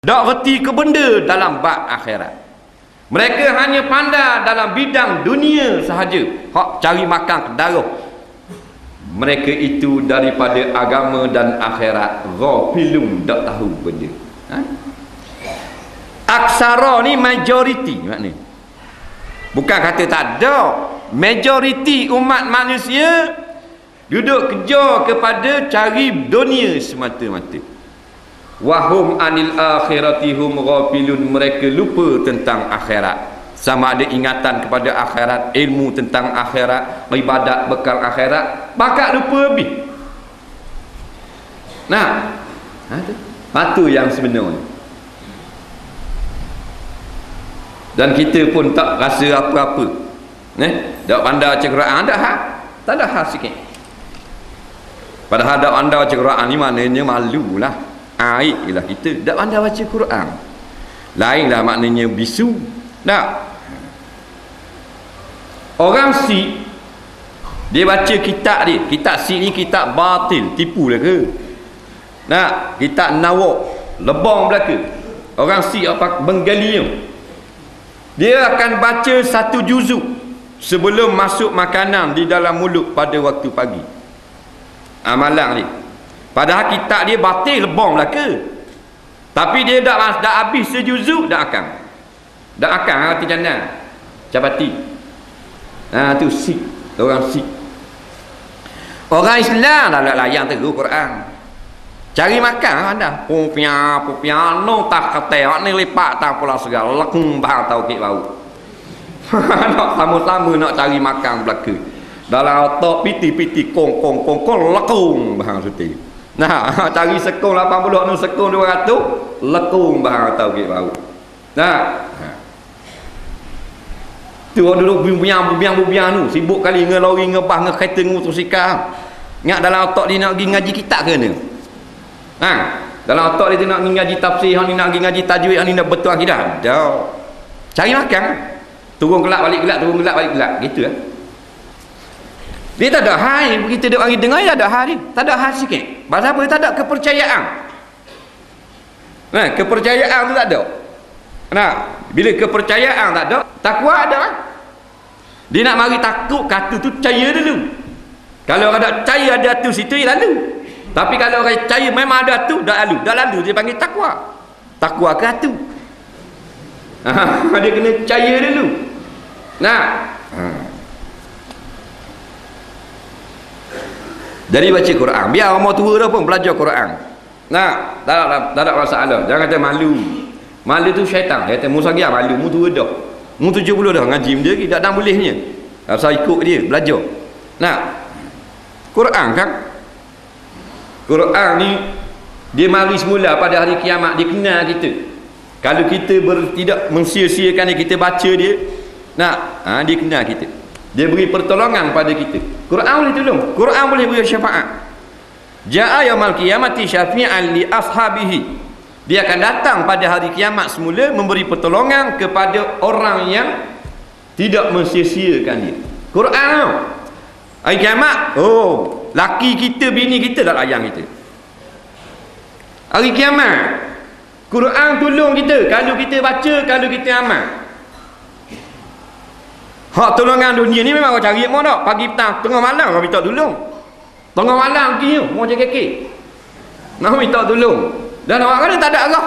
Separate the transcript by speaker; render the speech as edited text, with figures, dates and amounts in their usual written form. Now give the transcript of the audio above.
Speaker 1: Tak reti ke benda dalam bab akhirat. Mereka hanya pandai dalam bidang dunia sahaja. Hak cari makan ke darah. Mereka itu daripada agama dan akhirat ghafilun, tak tahu benda. Aksara ni majoriti maknanya. Bukan kata tak ada. Majoriti umat manusia duduk kerja kepada cari dunia semata-mata. Wahum anil akhiratihum ghafilun, mereka lupa tentang akhirat. Sama ada ingatan kepada akhirat, ilmu tentang akhirat, ibadat bekal akhirat, bakal lupa habis. Nah, itu yang sebenarnya. Dan kita pun tak rasa apa-apa. Tak pandai baca Quran, tak ada hal sikit. Padahal tak pandai baca Quran ni maknanya malulah. Aib lah kita tak pandai baca Quran. Lainlah maknanya bisu. Tak. Orang si dia baca kitab dia. Kitab si ni kitab batil, tipu lah ke? Nah, kitab nawak, lebong belaka. Orang si apa Bengalia. Dia akan baca satu juzuk sebelum masuk makanan di dalam mulut pada waktu pagi. Amalan ni. Padahal kitab dia batil, lebong belaka. Tapi dia dah habis sejuzuk, dah akan. Dah akan hati jannah. Capati. Tu sik. Orang sik. Orang Islam dah layan terus Quran. Cari makan anda. Pupiano tak kata ni lepak tak pula segala. Lekung bah tahu kek bau. Nak sama-sama nak cari makan belaka. Dalam otak piti-piti kong lekung bah suti. Nah, cari sekong 80 nu sekong 200 lekung bah tahu kek bau. Nah. Tu duduk bubiang tu sibuk kali ngelori ngebah ngekereta motosikal. Ingat dalam otak dia nak pergi ngaji kitab ke ni? Dalam otak dia tu nak pergi ngaji tafsir, hang ni nak pergi ngaji tajwid, hang ni nak betul akidah. Dah. Cari makan. Turun kelak balik kelak, turun kelak balik kelak. Gitu lah. Dia tak ada hal, kita duk hari dengar dia tak ada hal ni. Tak ada hal sikit. Pasal apa? Tak ada kepercayaan. Kepercayaan tu tak ada. Bila kepercayaan tak ada, takwa ada. Dia nak mari takut kata tu percaya dulu. Kalau ada percaya ada tu situ lalu. Tapi kalau orang percaya memang ada tu dah lalu dia panggil takwa. Takwa ke tu. Dia kena percaya dulu. Jadi baca Quran. Biar orang tua dah pun belajar Quran. Tak ada masalah. Jangan kata malu. Malu tu syaitan. Dia kata mu sagiar malu, mu tua dah. Mu 70 dah ngaji dia lagi tak ada bolehnya. Saya ikut dia belajar. Quran kan? Quran ni dia mari semula pada hari kiamat, dia kenal kita. Kalau kita tidak mensia-siakan dia, kita baca dia, dia kenal kita. Dia beri pertolongan pada kita. Quran boleh tolong, Quran boleh beri syafaat. Ja'a yaumil qiyamati syafi'an li ashabihi. Dia akan datang pada hari kiamat semula memberi pertolongan kepada orang yang tidak mensia-siakan dia. Quran hari kiamat, laki kita, bini kita tak layan kita. Hari kiamat Quran tolong kita kalau kita baca, kalau kita amal. Hak tolongan dunia ni memang orang cari mana pagi petang, tengah malam orang minta tolong. Tengah malam pergi mau jaga kek. Nak minta tolong. Dan orang kata tak ada arah.